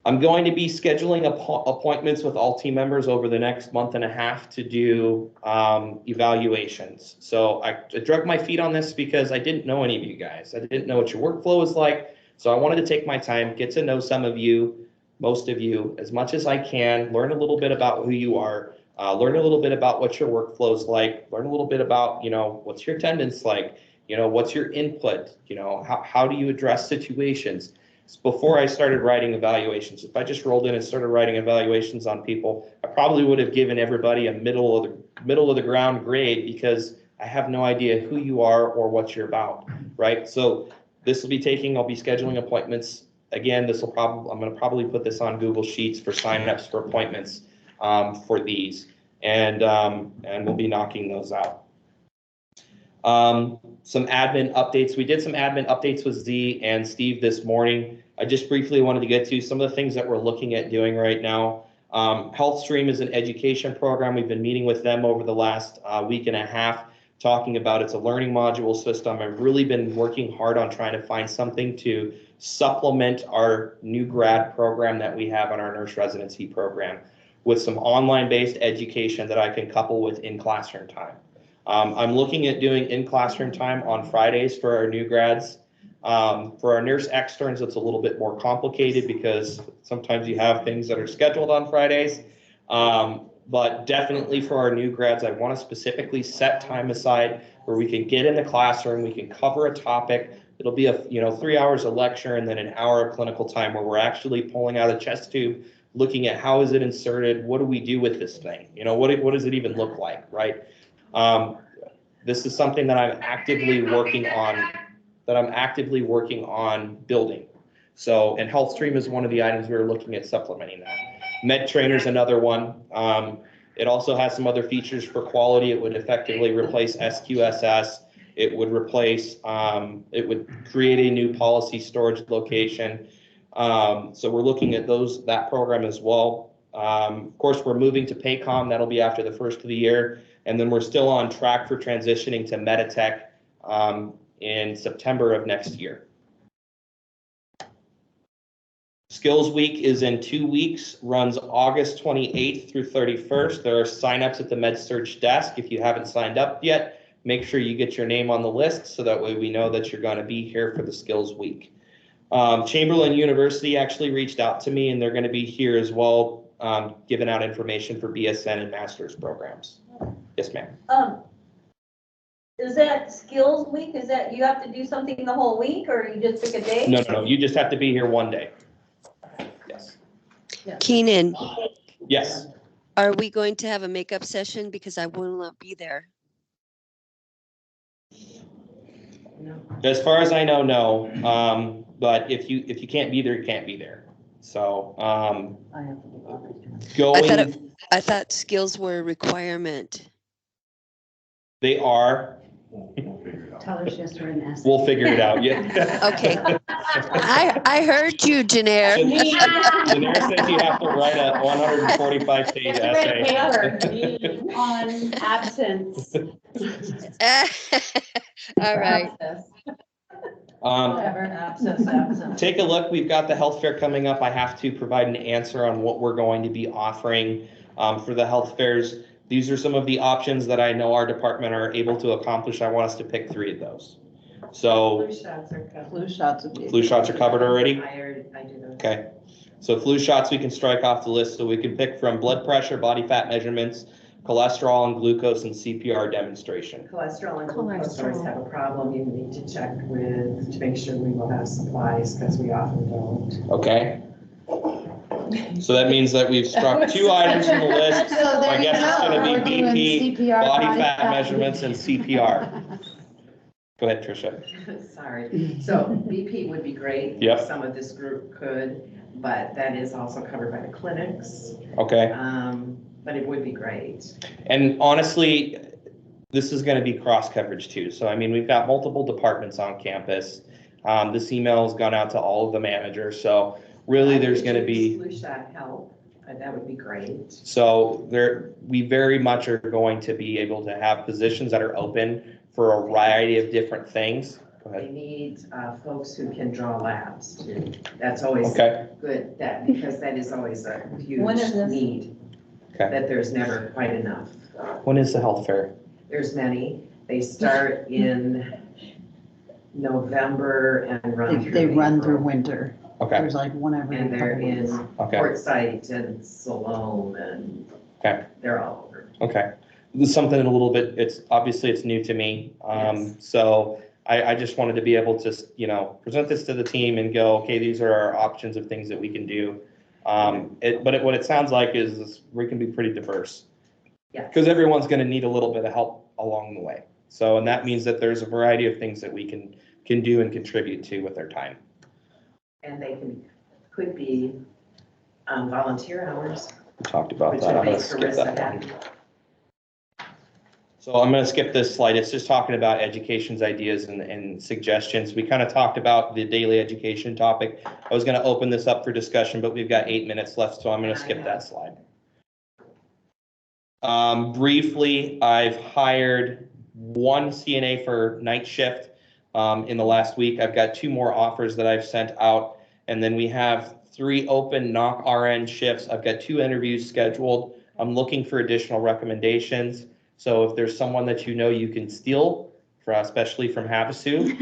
I'm going to be scheduling appointments with all team members over the next month and a half to do evaluations. So I drug my feet on this because I didn't know any of you guys. I didn't know what your workflow was like. So I wanted to take my time, get to know some of you, most of you, as much as I can, learn a little bit about who you are, learn a little bit about what your workflow is like, learn a little bit about, what's your attendance like, what's your input, how do you address situations. Before I started writing evaluations, if I just rolled in and started writing evaluations on people, I probably would have given everybody a middle of the ground grade, because I have no idea who you are or what you're about, right? So this will be I'll be scheduling appointments. Again, I'm going to probably put this on Google Sheets for signups for appointments for these, and we'll be knocking those out. Some admin updates. We did some admin updates with Z and Steve this morning. I just briefly wanted to get to some of the things that we're looking at doing right now. HealthStream is an education program. We've been meeting with them over the last week and a half, talking about it's a learning module system. I've really been working hard on trying to find something to supplement our new grad program that we have on our nurse residency program, with some online-based education that I can couple with in-classroom time. I'm looking at doing in-classroom time on Fridays for our new grads. For our nurse externs, it's a little bit more complicated, because sometimes you have things that are scheduled on Fridays. But definitely for our new grads, I want to specifically set time aside where we can get in the classroom, we can cover a topic. It'll be 3 hours of lecture and then an hour of clinical time where we're actually pulling out a chest tube, looking at how is it inserted, what do we do with this thing, what does it even look like, right? This is something that I'm actively working on building. So, and HealthStream is one of the items we're looking at supplementing that. MedTrainer is another one. It also has some other features for quality. It would effectively replace SQSS. It would replace, it would create a new policy storage location. So we're looking at that program as well. Of course, we're moving to Paycom. That'll be after the first of the year. And then we're still on track for transitioning to Meditech in September of next year. Skills Week is in 2 weeks, runs August 28th through 31st. There are signups at the MedSearch desk. If you haven't signed up yet, make sure you get your name on the list, so that way we know that you're going to be here for the Skills Week. Chamberlain University actually reached out to me, and they're going to be here as well, giving out information for BSN and master's programs. Yes, ma'am. Is that Skills Week? Is that you have to do something the whole week, or you just pick a day? No. You just have to be here one day. Yes. Keenan, Yes. are we going to have a makeup session? Because I will not be there. As far as I know, no. But if you can't be there, you can't be there. So I thought skills were a requirement. They are. Tell her she has to write an essay. We'll figure it out, yeah. Okay. I heard you, Janaire. Janaire said you have to write a 145-page essay. On absence. All right. Take a look. We've got the health fair coming up. I have to provide an answer on what we're going to be offering for the health fairs. These are some of the options that I know our department are able to accomplish. I want us to pick 3 of those. So Flu shots are covered. flu shots are covered already? I do those. Okay. So flu shots we can strike off the list. So we can pick from blood pressure, body fat measurements, cholesterol and glucose, and CPR demonstration. Cholesterol and glucose always have a problem. You need to check with, to make sure we will have supplies, because we often don't. Okay. So that means that we've struck 2 items from the list. So there I you guess it's go. gonna We're be doing BP, CPR, body fat measurements, and CPR. Go ahead, Tricia. Sorry. So BP would be great. Yep. Some of this group could, but that is also covered by the clinics. Okay. But it would be great. And honestly, this is going to be cross coverage too. So, I mean, we've got multiple departments on campus. This email has gone out to all of the managers. So really there's going to be. Flu shot help. That would be great. So we very much are going to be able to have positions that are open for a variety of different things. Go ahead. They need folks who can draw labs too. That's always Okay. good, because that is always a huge When is this? need. Okay. That there's never quite enough. When is the health fair? There's many. They start in November and run through They run through April. winter. Okay. There's like one every And they're couple weeks. in Okay. Quartzsite and Siloam and Okay. they're all over. Okay. This is something a little bit, it's obviously it's new to me. Yes. So I just wanted to be able to, present this to the team and go, okay, these are our options of things that we can do. What it sounds like is we can be pretty diverse. Yes. Because everyone's going to need a little bit of help along the way. So, and that means that there's a variety of things that we can do and contribute to with our time. And they could be volunteer hours. We talked about Which that. would I'm going make to skip Carissa that one. happy. So I'm going to skip this slide. It's just talking about education's ideas and suggestions. We kind of talked about the daily education topic. I was going to open this up for discussion, but we've got 8 minutes left, so I'm going to skip that slide. Briefly, I've hired 1 CNA for night shift in the last week. I've got 2 more offers that I've sent out, and then we have 3 open NOC RN shifts. I've got 2 interviews scheduled. I'm looking for additional recommendations. So if there's someone that you can steal, especially from Havasu,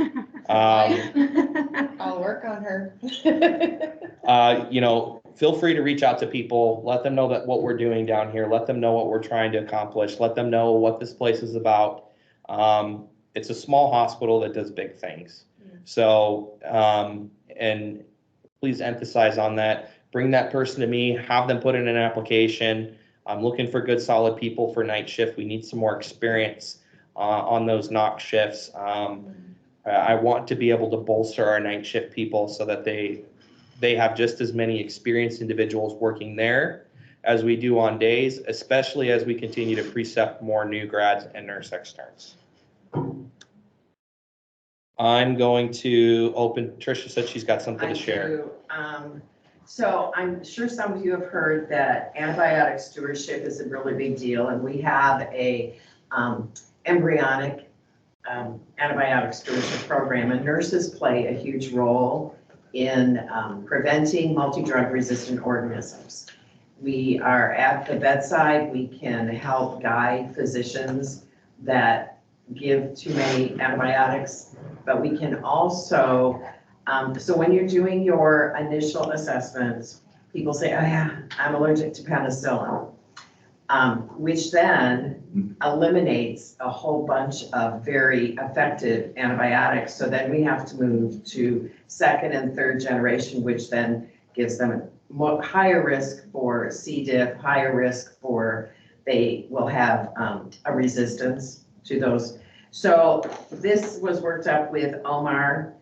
I'll work on her. feel free to reach out to people, let them know that what we're doing down here, let them know what we're trying to accomplish, let them know what this place is about. It's a small hospital that does big things. So, and please emphasize on that. Bring that person to me, have them put in an application. I'm looking for good, solid people for night shift. We need some more experience on those NOC shifts. I want to be able to bolster our night shift people so that they have just as many experienced individuals working there as we do on days, especially as we continue to precept more new grads and nurse externs. I'm going to open, Tricia said she's got something to share. So I'm sure some of you have heard that antibiotic stewardship is a really big deal, and we have a embryonic antibiotic stewardship program, and nurses play a huge role in preventing multi-drug resistant organisms. We are at the bedside. We can help guide physicians that give too many antibiotics, but we can also, so when you're doing your initial assessments, people say, oh yeah, I'm allergic to penicillin, which then eliminates a whole bunch of very effective antibiotics. So then we have to move to 2nd and 3rd generation, which then gives them a higher risk for C. diff, higher risk for, they will have a resistance to those. So this was worked up with Omar,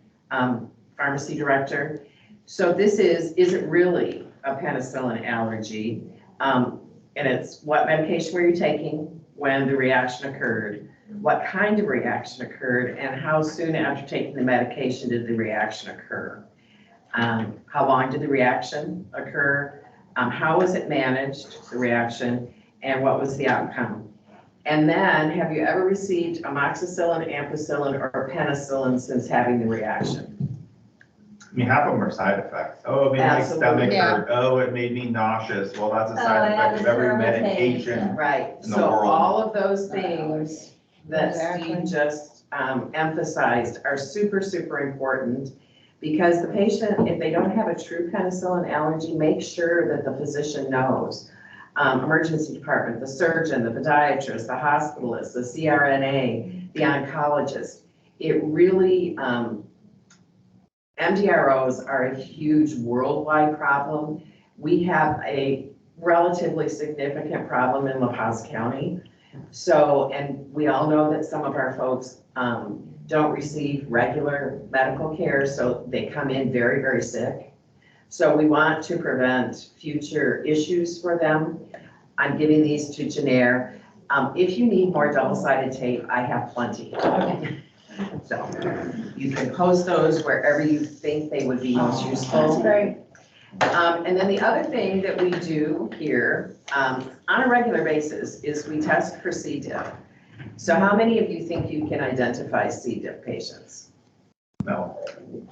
pharmacy director. So this is it really a penicillin allergy? And it's what medication were you taking when the reaction occurred? what kind of reaction occurred, and how soon after taking the medication did the reaction occur. How long did the reaction occur? How was it managed, the reaction, and what was the outcome? And then, have you ever received amoxicillin, ampicillin, or penicillin since having the reaction? I mean, half of them are side effects. Oh, it made my stomach Absolutely. hurt. Oh, it made me nauseous. Well, that's a side I effect of every had a medication. Right, In the so world. all of those things that Exactly. Steve just emphasized are super, super important. Because the patient, if they don't have a true penicillin allergy, make sure that the physician knows. Emergency department, the surgeon, the podiatrist, the hospitalist, the CRNA, the oncologist. It really, MDROs are a huge worldwide problem. We have a relatively significant problem in La Paz County. So, and we all know that some of our folks don't receive regular medical care, so they come in very, very sick. So we want to prevent future issues for them. I'm giving these to Janair. If you need more double-sided tape, I have plenty. Okay. So you can post those wherever you think they would be most useful. That's great. And then the other thing that we do here on a regular basis is we test for C. diff. So how many of you think you can identify C. diff patients? No.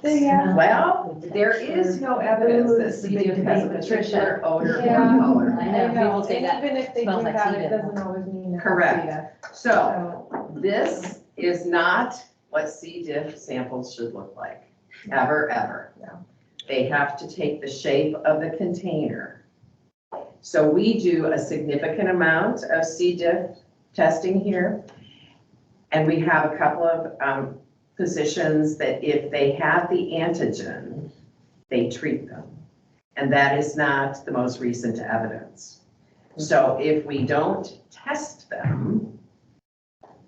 Well, there is no evidence that C. diff has a particular odor or Yeah. color. I know, people say And that. even if they do smells like have it, C. it diff. doesn't always mean. that Correct. it's C. So So, this is not what C. diff samples should look like, ever, ever. No. They have to take the shape of the container. So we do a significant amount of C. diff testing here. And we have a couple of physicians that if they have the antigen, they treat them. And that is not the most recent evidence. So if we don't test them,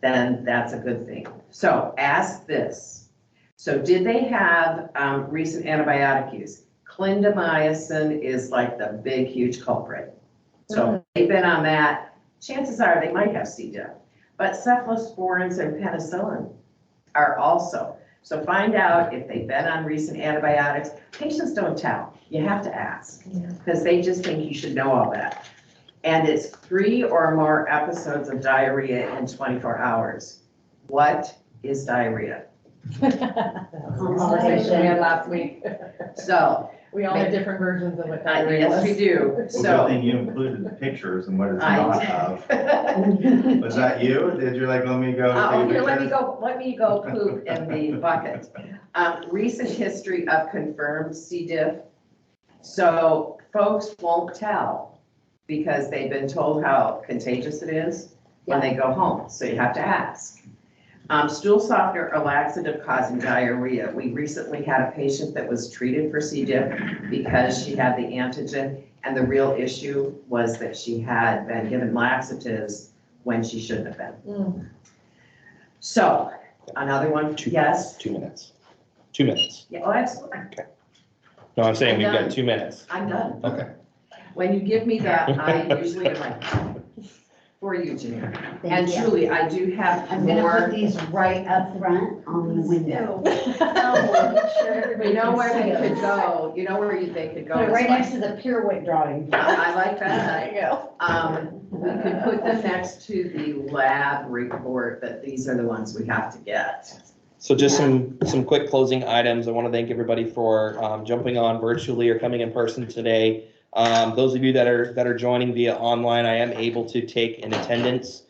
then that's a good thing. So ask this. So did they have recent antibiotic use? Clindamycin is like the big, huge culprit. So if they've been on that, chances are they might have C. diff. But cephalosporins and penicillin are also. So find out if they've been on recent antibiotics. Patients don't tell. You have to ask because they just think you should know all that. And it's 3 or more episodes of diarrhea in 24 hours. What is diarrhea? Conversation we had last week. So, We all have different versions of what diarrhea yes, we was. do. Well, So. good thing you included the pictures and what it's I- not of. Was that you? Did you like, let me go? Oh, take here, let me pictures? go poop in the bucket. Recent history of confirmed C. diff. So folks won't tell because they've been told how contagious it is when they go home. So you have to ask. Stool softener or laxative causing diarrhea. We recently had a patient that was treated for C. diff because she had the antigen, and the real issue was that she had been given laxatives when she shouldn't have been. So, another one, yes? 2 minutes. 2 minutes. Yeah, oh, absolutely. No, I'm saying we've I'm done. got 2 minutes. I'm done. Okay. When you give me that, I usually am like, for you, Janine. And Thank you. Julie, I do have I'm gonna more. put these right up front on the window. You know where they could go, you know where they could go. Put it right next to the Pirouette drawing. I like that. There you go. We could put them next to the lab report that these are the ones we have to get. So just some quick closing items. I want to thank everybody for jumping on virtually or coming in person today. Those of you that are joining via online, I am able to take an attendance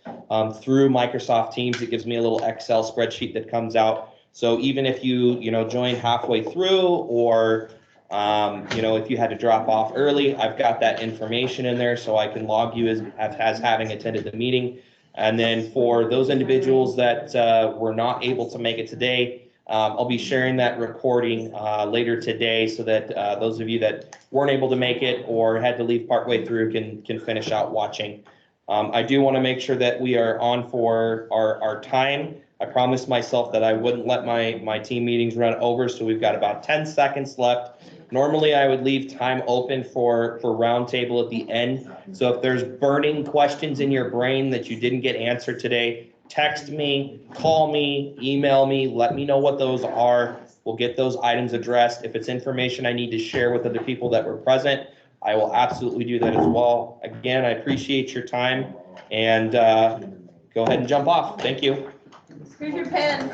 through Microsoft Teams. It gives me a little Excel spreadsheet that comes out. So even if you join halfway through, or if you had to drop off early, I've got that information in there so I can log you as having attended the meeting. And then for those individuals that were not able to make it today, I'll be sharing that recording later today so that those of you that weren't able to make it or had to leave partway through can finish out watching. I do want to make sure that we are on for our time. I promised myself that I wouldn't let my team meetings run over, so we've got about 10 seconds left. Normally, I would leave time open for roundtable at the end. So if there's burning questions in your brain that you didn't get answered today, text me, call me, email me, let me know what those are. We'll get those items addressed. If it's information I need to share with other people that were present, I will absolutely do that as well. Again, I appreciate your time and go ahead and jump off. Thank you. Here's your pen.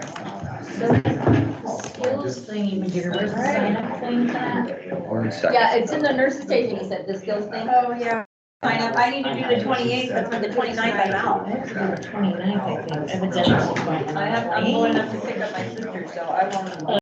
Skills thing, where's the sign up thing for that? Yeah, it's in the nurse's station, you said, the skills thing. Oh, yeah. Sign up, I need to do the 28th, but for the 29th, I'm out. I have to do the 29th, I think, evidently. I'm going up to pick up my sister, so I won't.